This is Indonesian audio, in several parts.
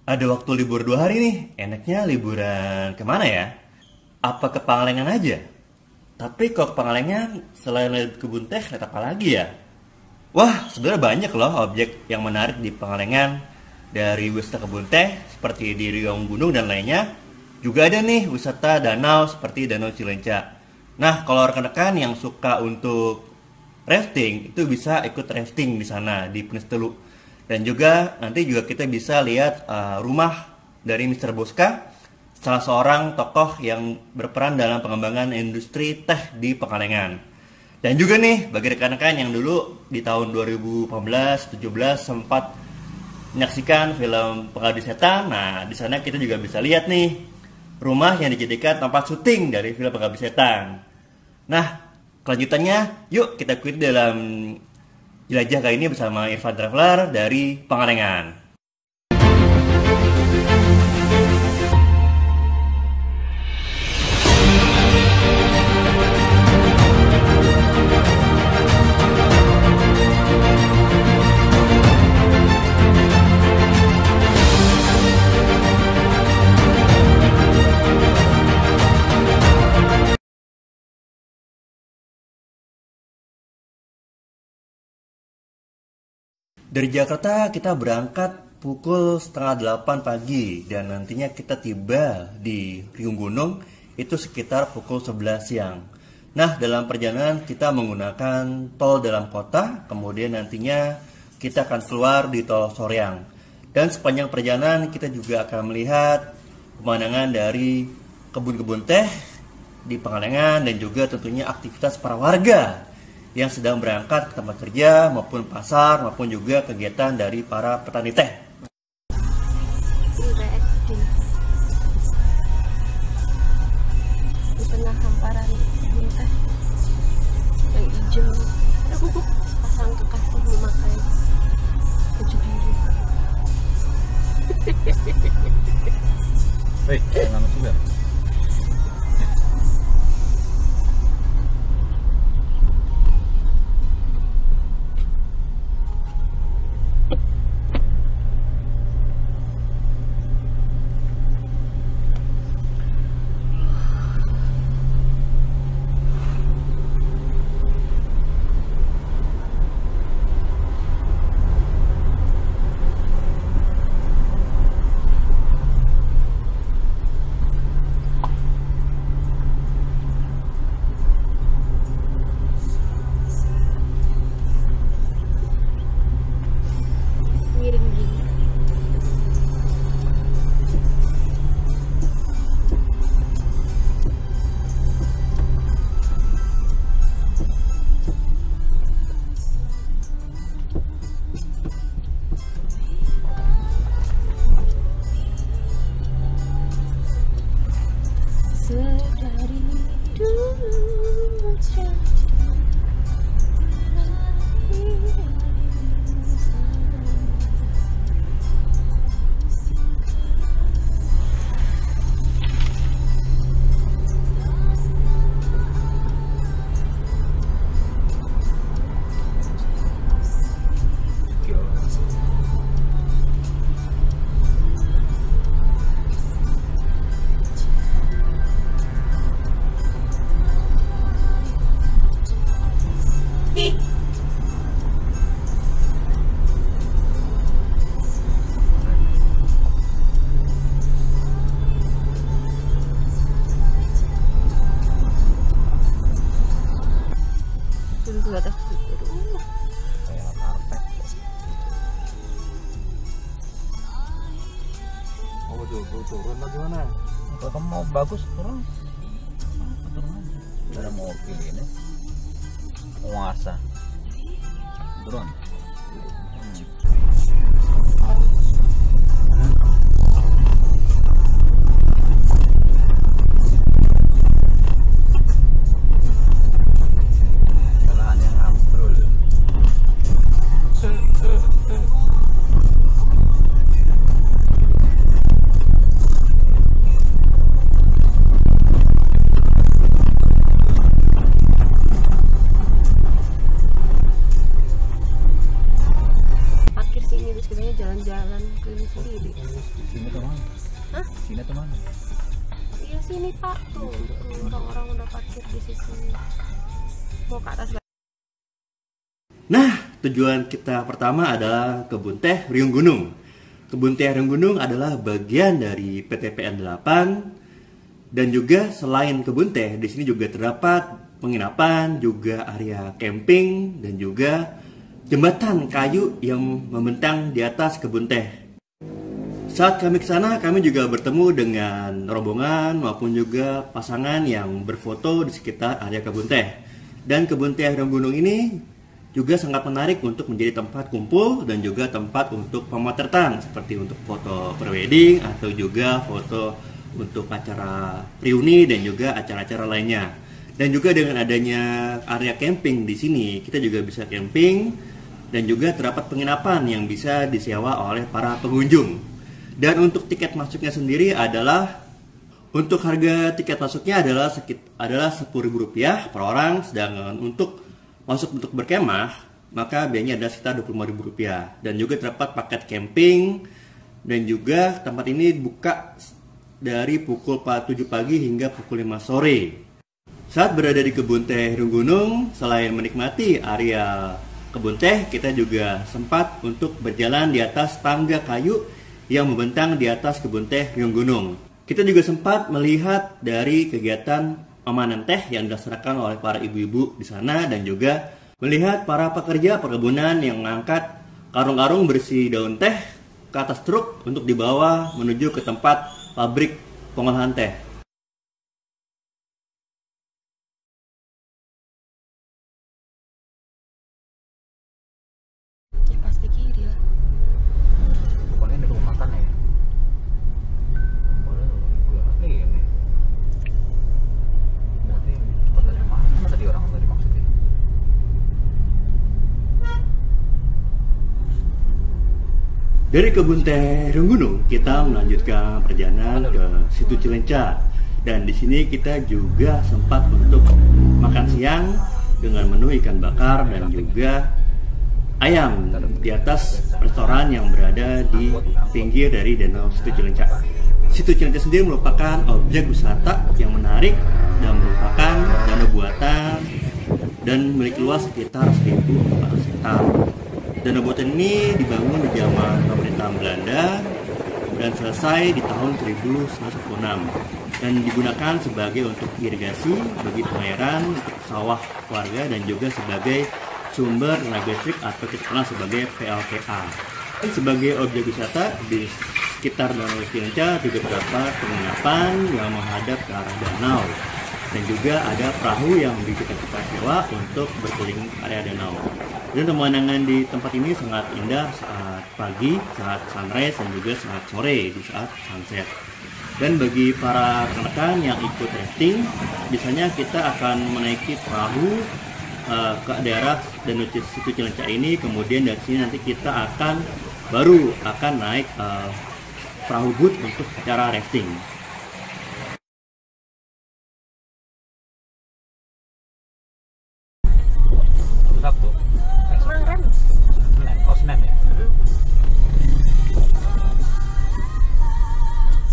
Ada waktu libur 2 hari nih, enaknya liburan kemana ya? Apa ke Pangalengan aja? Tapi kalau ke Pangalengan, selain lihat kebun teh, lihat apa lagi ya? Wah, sebenarnya banyak loh objek yang menarik di Pangalengan. Dari wisata kebun teh, seperti di Riung Gunung dan lainnya. Juga ada nih wisata danau seperti Danau Cilenca. Nah, kalau rekan-rekan yang suka untuk rafting, itu bisa ikut rafting di sana, di Penistelu. Dan juga nanti juga kita bisa lihat rumah dari Mr. Boska, salah seorang tokoh yang berperan dalam pengembangan industri teh di Pangalengan. Dan juga nih bagi rekan-rekan yang dulu di tahun 2018-17 sempat menyaksikan film Pengabdi Setan, nah di sana kita juga bisa lihat nih rumah yang dijadikan tempat syuting dari film Pengabdi Setan. Nah, kelanjutannya yuk kita ikuti dalam jelajah kali ini bersama Irfan Traveler dari Pangalengan. Dari Jakarta kita berangkat pukul setengah 8 pagi dan nantinya kita tiba di Riung Gunung itu sekitar pukul 11 siang. Nah, dalam perjalanan kita menggunakan tol dalam kota, kemudian nantinya kita akan keluar di tol Soreang. Dan sepanjang perjalanan kita juga akan melihat pemandangan dari kebun-kebun teh di Pangalengan dan juga tentunya aktivitas para warga yang sedang berangkat ke tempat kerja maupun pasar maupun juga kegiatan dari para petani teh. Di tengah hamparan kebun teh yang hijau, aku pasang kekasih memakai baju biru. Hei, jangan masuk ya. Miring gini. Sedari dulu dulu atas dulu. Kayak karpet. Oh, turun lagi mana? Kalau kamu mau bagus turun. Turun aja. Tidak ada mobil ini. Penguasa. Turun. Jalan yang ambrol. Parkir sini terus kita jalan-jalan keliling sendiri. Sini Sini tuh mana? Iya sini Pak, tuh orang-orang udah parkir di sini. Mau ke atas lagi. Nah, tujuan kita pertama adalah kebun teh Riung Gunung. Kebun teh Riung Gunung adalah bagian dari PTPN 8 dan juga selain kebun teh, di sini juga terdapat penginapan, juga area camping dan juga jembatan kayu yang membentang di atas kebun teh. Saat kami ke sana, kami juga bertemu dengan rombongan maupun juga pasangan yang berfoto di sekitar area kebun teh. Dan kebun teh Riung Gunung ini juga sangat menarik untuk menjadi tempat kumpul dan juga tempat untuk pemotretan seperti untuk foto prewedding atau juga foto untuk acara reuni dan juga acara-acara lainnya. Dan juga dengan adanya area camping di sini, kita juga bisa camping dan juga terdapat penginapan yang bisa disewa oleh para pengunjung. Dan untuk tiket masuknya sendiri adalah, untuk harga tiket masuknya adalah Rp10.000 per orang, sedangkan untuk masuk untuk berkemah maka biayanya adalah sekitar Rp25.000. Dan juga terdapat paket camping dan juga tempat ini buka dari pukul 7 pagi hingga pukul 5 sore. Saat berada di kebun teh Riung Gunung, selain menikmati area kebun teh, kita juga sempat untuk berjalan di atas tangga kayu yang membentang di atas kebun teh Riung Gunung. Kita juga sempat melihat dari kegiatan memanen teh yang dilaksanakan oleh para ibu-ibu di sana dan juga melihat para pekerja perkebunan yang mengangkat karung-karung berisi daun teh ke atas truk untuk dibawa menuju ke tempat pabrik pengolahan teh. Ya pasti kiri lah. Bukannya di rumah makan ya? Iya nih. Berarti tempat dari mana tadi orang tadi maksudnya? Dari kebun teh Riung Gunung, kita melanjutkan perjalanan ke Situ Cilenca. Dan di sini kita juga sempat untuk makan siang dengan menu ikan bakar dan juga ayam di atas restoran yang berada di pinggir dari Danau Situ Cilenca. Situ Cilenca sendiri merupakan objek wisata yang menarik dan merupakan danau buatan dan memiliki luas sekitar 1.400 hektar. Danau buatan ini dibangun di zaman pemerintahan Belanda dan selesai di tahun 1916 dan digunakan sebagai untuk irigasi bagi pengairan untuk sawah warga dan juga sebagai sumber tenaga listrik atau kita kenal sebagai PLTA. Dan sebagai objek wisata di sekitar Danau Cilenca juga terdapat penginapan yang menghadap ke arah danau dan juga ada perahu yang bisa kita sewa untuk berkeliling area danau. Dan pemandangan di tempat ini sangat indah saat pagi, saat sunrise dan juga saat sore di saat sunset. Dan bagi para rekan-rekan yang ikut rafting, biasanya kita akan menaiki perahu ke daerah Danau Situ Cilenca ini, kemudian dari sini nanti kita akan naik perahu boat untuk acara rafting. Sabtu. Kemarin. Senin ya?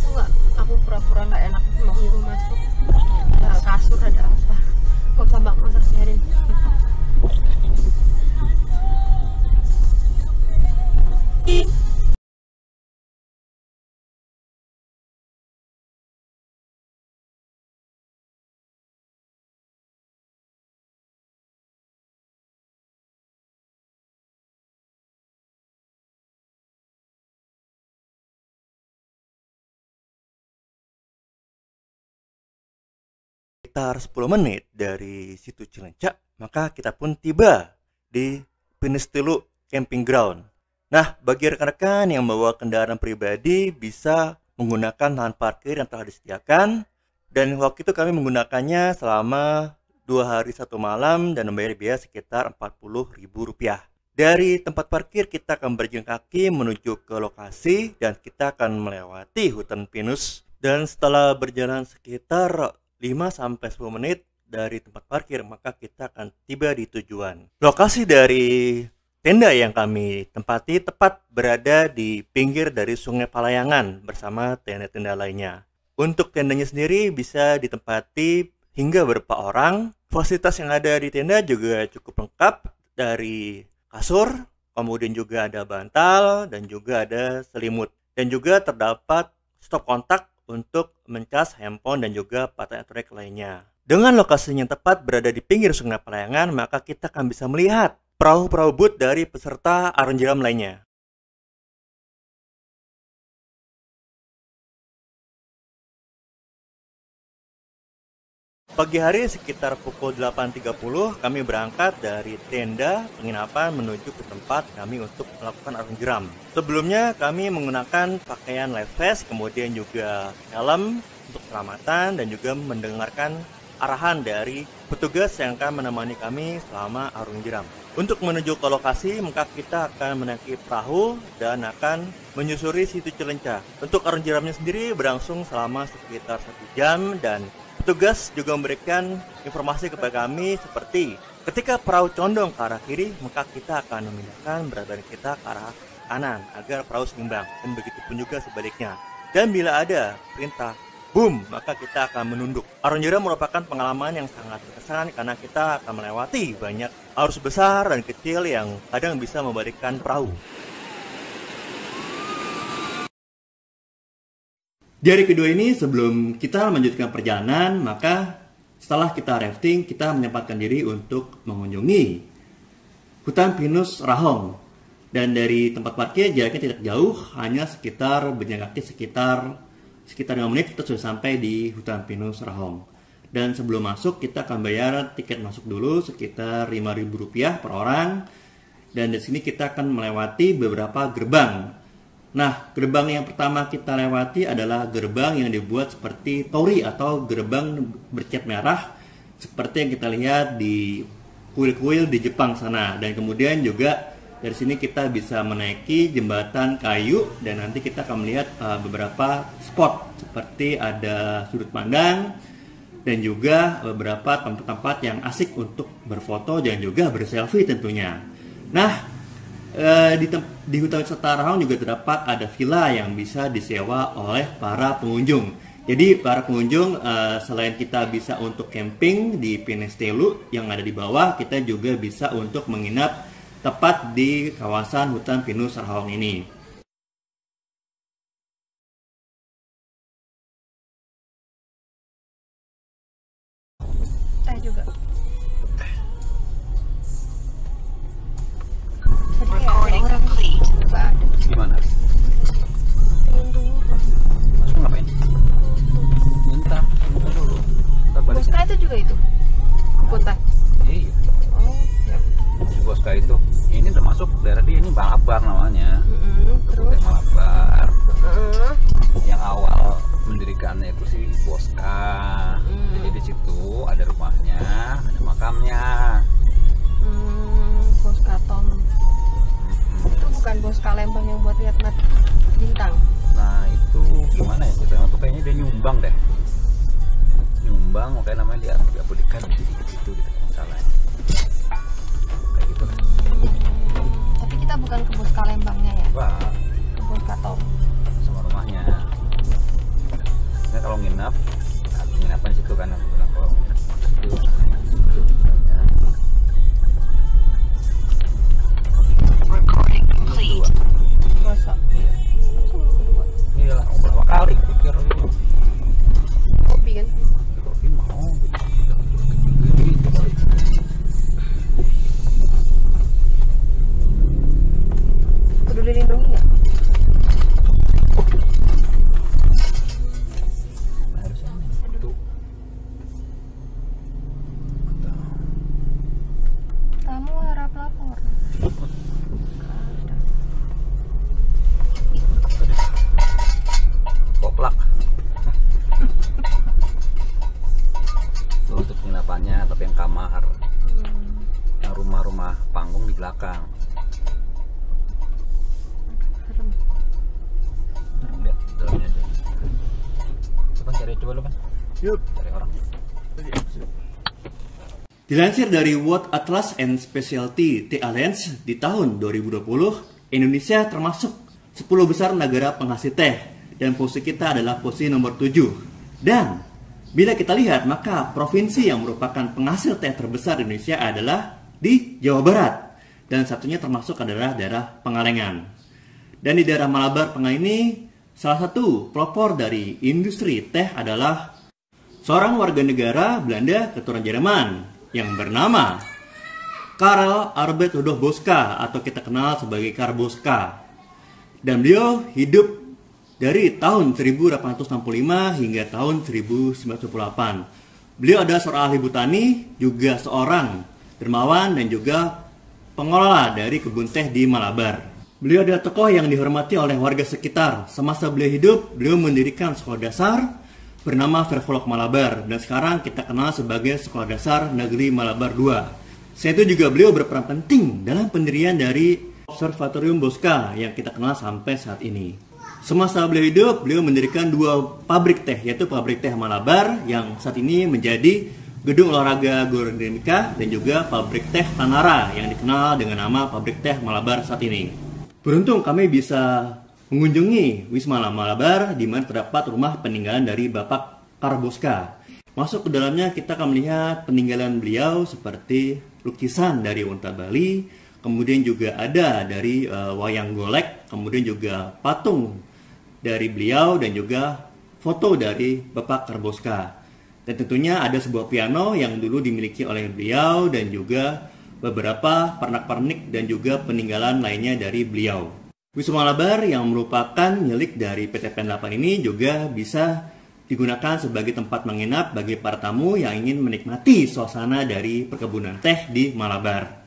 Enggak, aku pura-pura nggak enak mau nyuruh masuk. Ada kasur, ada apa. Kok sama masak siarin. Sekitar 10 menit dari Situ Cilenca, maka kita pun tiba di Pinestilu Camping Ground. Nah, bagi rekan-rekan yang membawa kendaraan pribadi bisa menggunakan lahan parkir yang telah disediakan. Dan waktu itu kami menggunakannya selama 2 hari 1 malam dan membayar biaya sekitar Rp40.000. Dari tempat parkir kita akan berjalan kaki menuju ke lokasi dan kita akan melewati hutan pinus. Dan setelah berjalan sekitar 5-10 menit dari tempat parkir, maka kita akan tiba di tujuan. Lokasi dari Tenda yang kami tempati tepat berada di pinggir dari Sungai Palayangan bersama tenda-tenda lainnya. Untuk tendanya sendiri bisa ditempati hingga beberapa orang. Fasilitas yang ada di tenda juga cukup lengkap, dari kasur, kemudian juga ada bantal, dan juga ada selimut. Dan juga terdapat stop kontak untuk mencas handphone dan juga baterai elektronik lainnya. Dengan lokasinya yang tepat berada di pinggir Sungai Palayangan, maka kita akan bisa melihat perahu-perahu boot dari peserta arung jeram lainnya. Pagi hari sekitar pukul 8.30 kami berangkat dari tenda penginapan menuju ke tempat kami untuk melakukan arung jeram. Sebelumnya kami menggunakan pakaian life vest, kemudian juga helm untuk keselamatan dan juga mendengarkan arahan dari petugas yang akan menemani kami selama arung jeram. Untuk menuju ke lokasi, maka kita akan menaiki perahu dan akan menyusuri situ Cilencah. Untuk arung jeramnya sendiri berlangsung selama sekitar 1 jam dan petugas juga memberikan informasi kepada kami seperti ketika perahu condong ke arah kiri, maka kita akan memindahkan berat badan kita ke arah kanan agar perahu seimbang, dan begitu pun juga sebaliknya. Dan bila ada perintah boom, maka kita akan menunduk. Arung jeram merupakan pengalaman yang sangat berkesan karena kita akan melewati banyak arus besar dan kecil yang kadang bisa membalikkan perahu. Di hari kedua ini, sebelum kita melanjutkan perjalanan, maka setelah kita rafting, kita menyempatkan diri untuk mengunjungi hutan pinus Rahong. Dan dari tempat parkir jaraknya tidak jauh, hanya sekitar berjalan kaki sekitar 5 menit kita sudah sampai di hutan pinus Rahong. Dan sebelum masuk kita akan bayar tiket masuk dulu sekitar Rp5.000 per orang. Dan di sini kita akan melewati beberapa gerbang. Nah, gerbang yang pertama kita lewati adalah gerbang yang dibuat seperti torii atau gerbang bercat merah seperti yang kita lihat di kuil-kuil di Jepang sana. Dan kemudian juga dari sini kita bisa menaiki jembatan kayu dan nanti kita akan melihat beberapa spot seperti ada sudut pandang dan juga beberapa tempat-tempat yang asik untuk berfoto dan juga berselfie tentunya. Nah, di hutan wisata Rahong juga terdapat ada villa yang bisa disewa oleh para pengunjung. Jadi para pengunjung selain kita bisa untuk camping di Pinestelu yang ada di bawah, kita juga bisa untuk menginap tepat di kawasan hutan pinus Rahong ini. Juga. Recording complete. Gimana? Masuk ngapain? Minta dulu. Boska itu juga itu? Kota? Iya. Oh, ya. Di Boska itu. Ini termasuk daerah dia, ini Malabar namanya. Terus? Malabar. Yang awal mendirikannya itu si Boska. Jadi di situ ada rumahnya, ada makamnya. Boska Tom. Itu bukan Boska Lembang yang buat lihat bintang. Nah itu gimana ya kita? Itu kayaknya dia nyumbang deh. Nyumbang, makanya namanya dia diabadikan di situ gitu misalnya. Kayak gitu kan. Tapi kita bukan ke Boska Lembangnya ya? Wah, Ke Boska Tom. sama rumahnya. Nah kalau nginap, penginapan di situ kan aku bilang kalau nginap itu. Recording complete. Masa? Iya. Iyalah, berapa kali pikir gitu. Kopi kan? Kopi mau gitu. Peduli lindungi nggak? Harusnya itu. Tamu harap lapor. Koplak. Itu untuk penginapannya, tapi yang kamar. Yang rumah-rumah panggung di belakang. Serem. Lihat dalamnya aja. Coba cari, coba lu kan. Yuk. Cari orang. Dilansir dari World Atlas and Specialty Tea Alliance di tahun 2020, Indonesia termasuk 10 besar negara penghasil teh dan posisi kita adalah posisi nomor 7. Dan bila kita lihat, maka provinsi yang merupakan penghasil teh terbesar di Indonesia adalah di Jawa Barat, dan satunya termasuk adalah daerah Pengalengan. Dan di daerah Malabar Pengalengan ini, salah satu pelopor dari industri teh adalah seorang warga negara Belanda keturunan Jerman yang bernama Karl Albert Rudolf Boska atau kita kenal sebagai Karl Boska. Dan beliau hidup dari tahun 1865 hingga tahun 1928. Beliau adalah seorang ahli botani, juga seorang dermawan dan juga pengelola dari kebun teh di Malabar. Beliau adalah tokoh yang dihormati oleh warga sekitar. Semasa beliau hidup, beliau mendirikan sekolah dasar bernama Vervolok Malabar, dan sekarang kita kenal sebagai Sekolah Dasar Negeri Malabar II. Selain itu juga beliau berperan penting dalam pendirian dari Observatorium Boska yang kita kenal sampai saat ini. Semasa beliau hidup, beliau mendirikan 2 pabrik teh, yaitu pabrik teh Malabar yang saat ini menjadi Gedung Olahraga Gordemika dan juga pabrik teh Tanara yang dikenal dengan nama pabrik teh Malabar saat ini. Beruntung kami bisa mengunjungi Wisma Malabar di mana terdapat rumah peninggalan dari Bapak Karl Boska. Masuk ke dalamnya kita akan melihat peninggalan beliau seperti lukisan dari unta Bali, kemudian juga ada dari wayang golek, kemudian juga patung dari beliau dan juga foto dari Bapak Karl Boska. Dan tentunya ada sebuah piano yang dulu dimiliki oleh beliau dan juga beberapa pernak-pernik dan juga peninggalan lainnya dari beliau. Wisma Malabar yang merupakan milik dari PT PEN 8 ini juga bisa digunakan sebagai tempat menginap bagi para tamu yang ingin menikmati suasana dari perkebunan teh di Malabar.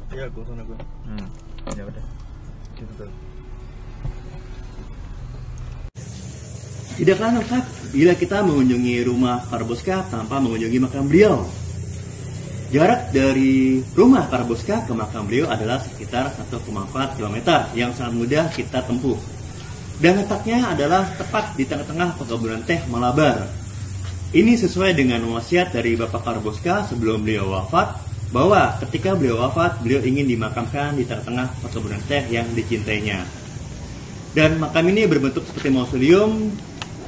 Iya, gue sana gue. Ya udah. Gitu tuh. Tidaklah lengkap bila kita mengunjungi rumah Karl Boska tanpa mengunjungi makam beliau. Jarak dari rumah Karl Boska ke makam beliau adalah sekitar 1,4 km yang sangat mudah kita tempuh. Dan letaknya adalah tepat di tengah-tengah perkebunan teh Malabar. Ini sesuai dengan wasiat dari Bapak Karl Boska sebelum beliau wafat, bahwa ketika beliau wafat, beliau ingin dimakamkan di tengah-tengah perkebunan teh yang dicintainya. Dan makam ini berbentuk seperti mausoleum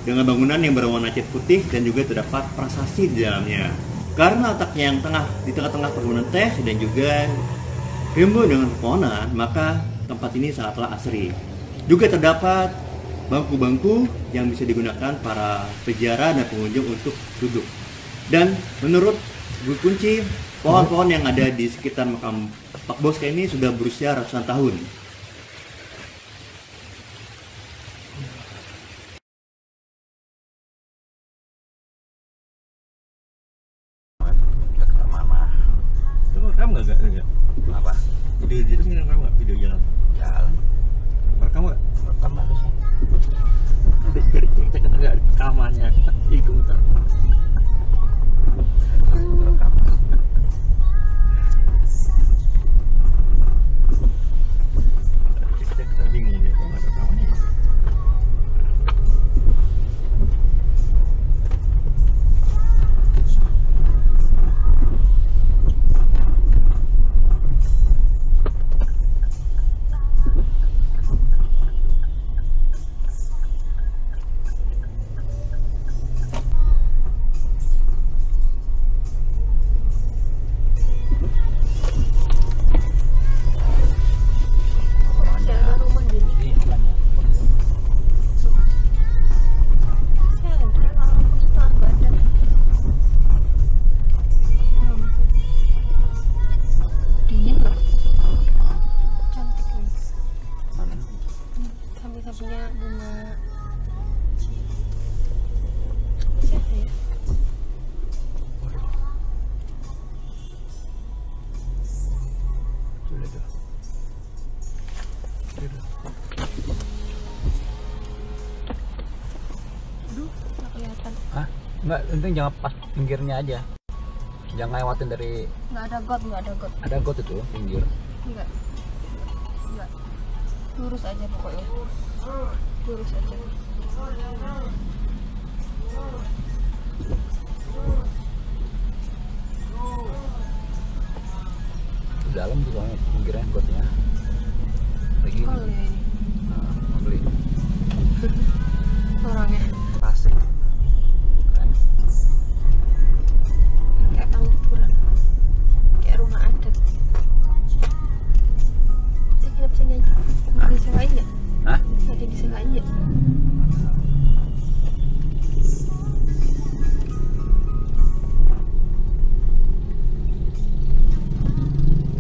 dengan bangunan yang berwarna cat putih dan juga terdapat prasasti di dalamnya. Karena letaknya yang di tengah-tengah perkebunan teh dan juga rimbun dengan pepohonan, maka tempat ini sangatlah asri. Juga terdapat bangku-bangku yang bisa digunakan para peziarah dan pengunjung untuk duduk. Dan menurut buku kunci, pohon-pohon yang ada di sekitar makam Pak Boska ini sudah berusia ratusan tahun. Itu rekam nggak? Apa? Video itu rekam nggak? Video jalan? Jalan. Rekam nggak? Rekam harusnya. Cek nggak rekamannya? Ikut. Rekam. Kita bingung ya, kok nggak rekamannya? Enggak, penting jangan pas pinggirnya aja. Jangan lewatin dari. Nggak ada got. Ada got itu pinggir. Enggak. Lurus aja pokoknya. Lurus aja. Di dalam tuh soalnya pinggirnya gotnya. Lagi. Kalau ini Nah, mau beli. orangnya Pasir. Keren. kayak pangkuran, kayak rumah adat. Saya kenapa sini aja? Lagi disewain nggak? Hah? Lagi disewain nggak?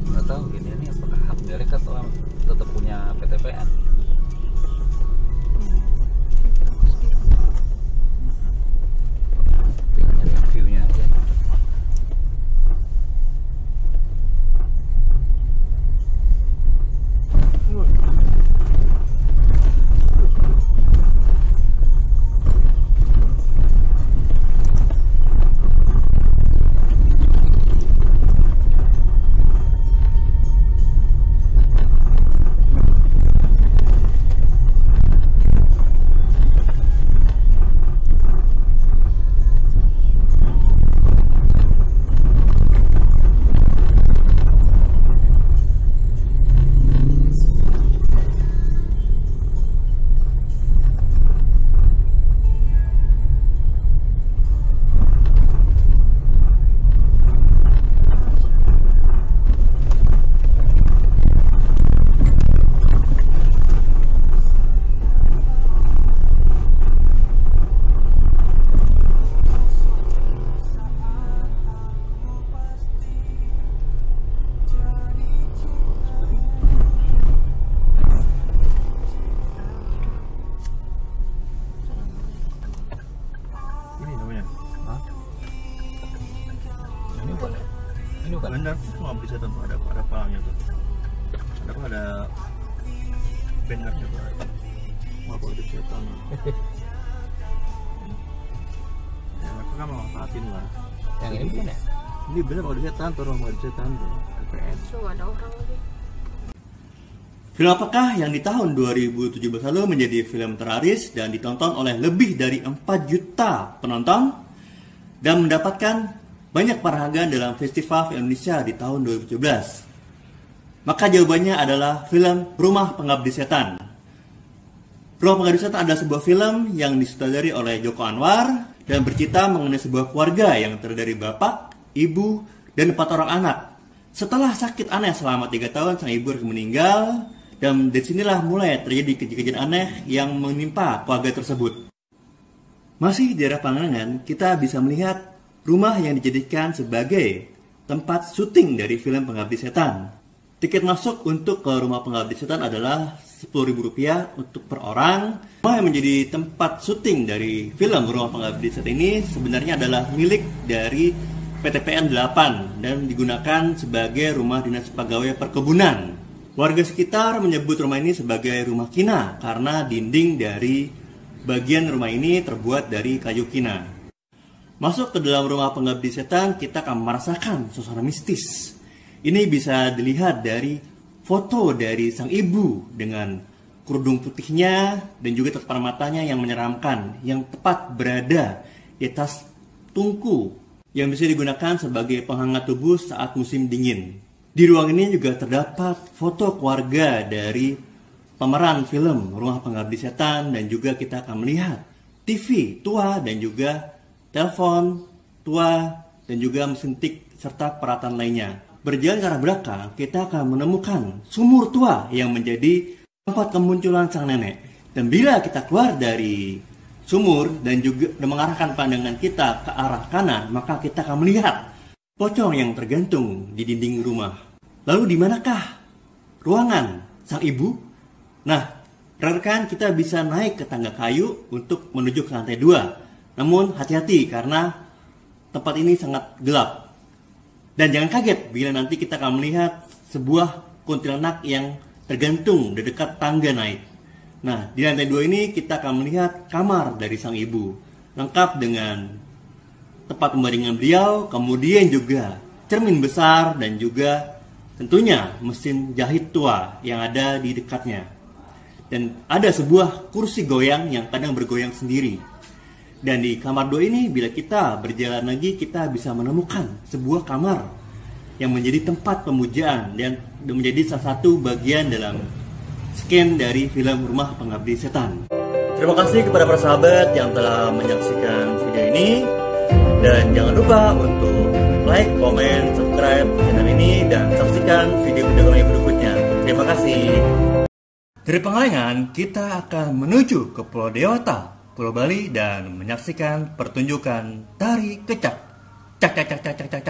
Nggak tahu ini apakah hak milik atau tetap punya PTPN. Tinggal nyari view-nya aja. Ini namanya. Hah? Ini bukan. Ini bukan. Benar, nggak bisa tentu ada palangnya tuh. Ada bannernya tuh. Mau bawa di setan. Ya mereka kan manfaatin lah. Yang ini bukan ya? Ini bener kalau di setan tuh, mau di setan tuh. PPN. So ada orang lagi. Film apakah yang di tahun 2017 lalu menjadi film terlaris dan ditonton oleh lebih dari 4 juta penonton dan mendapatkan banyak penghargaan dalam Festival Film Indonesia di tahun 2017? Maka jawabannya adalah film Rumah Pengabdi Setan. Rumah Pengabdi Setan adalah sebuah film yang disutradari oleh Joko Anwar dan bercerita mengenai sebuah keluarga yang terdiri dari bapak, ibu, dan 4 orang anak. Setelah sakit aneh selama 3 tahun, sang ibu meninggal. Dan disinilah mulai terjadi kejadian aneh yang menimpa keluarga tersebut. Masih di daerah Pangalengan, kita bisa melihat rumah yang dijadikan sebagai tempat syuting dari film Pengabdi Setan. Tiket masuk untuk ke Rumah Pengabdi Setan adalah Rp10.000 untuk per orang. Rumah yang menjadi tempat syuting dari film Rumah Pengabdi Setan ini sebenarnya adalah milik dari PTPN 8 dan digunakan sebagai rumah dinas pegawai perkebunan. Warga sekitar menyebut rumah ini sebagai rumah kina karena dinding dari bagian rumah ini terbuat dari kayu kina. Masuk ke dalam Rumah Pengabdi Setan, kita akan merasakan suasana mistis. Ini bisa dilihat dari foto dari sang ibu dengan kerudung putihnya dan juga tatapan matanya yang menyeramkan, yang tepat berada di atas tungku yang bisa digunakan sebagai penghangat tubuh saat musim dingin. Di ruang ini juga terdapat foto keluarga dari pemeran film Rumah Pengabdi Setan dan juga kita akan melihat TV tua dan juga telepon tua dan juga mesin tik serta peralatan lainnya. Berjalan ke arah belakang, kita akan menemukan sumur tua yang menjadi tempat kemunculan sang nenek. Dan bila kita keluar dari sumur dan juga mengarahkan pandangan kita ke arah kanan, maka kita akan melihat pocong yang tergantung di dinding rumah. Lalu di manakah ruangan sang ibu? Nah, rekan kita bisa naik ke tangga kayu untuk menuju ke lantai 2. Namun hati-hati karena tempat ini sangat gelap. Dan jangan kaget bila nanti kita akan melihat sebuah kuntilanak yang tergantung di dekat tangga naik. Nah, di lantai 2 ini kita akan melihat kamar dari sang ibu, lengkap dengan tempat pembaringan beliau, kemudian juga cermin besar dan juga tentunya mesin jahit tua yang ada di dekatnya. Dan ada sebuah kursi goyang yang kadang bergoyang sendiri. Dan di kamar 2 ini bila kita berjalan lagi kita bisa menemukan sebuah kamar yang menjadi tempat pemujaan dan menjadi salah satu bagian dalam scan dari film Rumah Pengabdi Setan. Terima kasih kepada para sahabat yang telah menyaksikan video ini. Dan jangan lupa untuk like, komen, subscribe channel ini dan saksikan video-video kami berikutnya. Terima kasih. Dari Pangalengan kita akan menuju ke Pulau Dewata, Pulau Bali dan menyaksikan pertunjukan tari kecak. Cak cak cak cak cak cak.